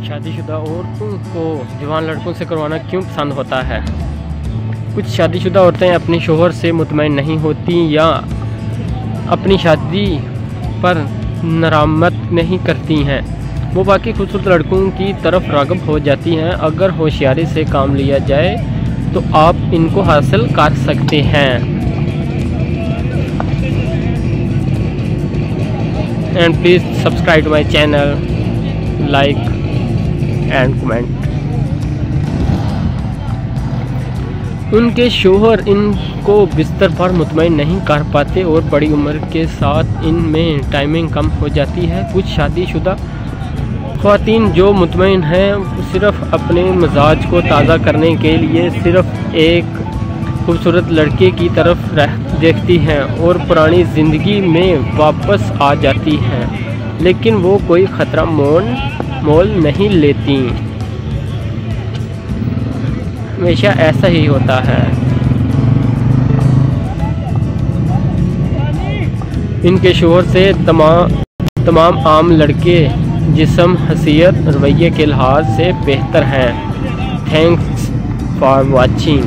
शादीशुदा औरतों को जवान लड़कों से करवाना क्यों पसंद होता है। कुछ शादीशुदा औरतें अपने शोहर से मुतमईन नहीं होती या अपनी शादी पर नरामत नहीं करती हैं। वो बाकी खूबसूरत लड़कों की तरफ राग़िब हो जाती हैं। अगर होशियारी से काम लिया जाए तो आप इनको हासिल कर सकते हैं। And please subscribe to my channel, like and comment. उनके शोहर इनको बिस्तर पर मुतमईन नहीं कर पाते और बड़ी उम्र के साथ इनमें टाइमिंग कम हो जाती है। कुछ शादीशुदा ख़वातीन जो मुतमईन हैं सिर्फ़ अपने मिजाज को ताज़ा करने के लिए सिर्फ़ एक खूबसूरत लड़के की तरफ देखती हैं और पुरानी ज़िंदगी में वापस आ जाती हैं, लेकिन वो कोई ख़तरा मोल नहीं लेती। हमेशा ऐसा ही होता है। इनके शोहर से तमाम आम लड़के जिस्म, हसीयत, रवैये के लिहाज से बेहतर हैं। Thanks for watching.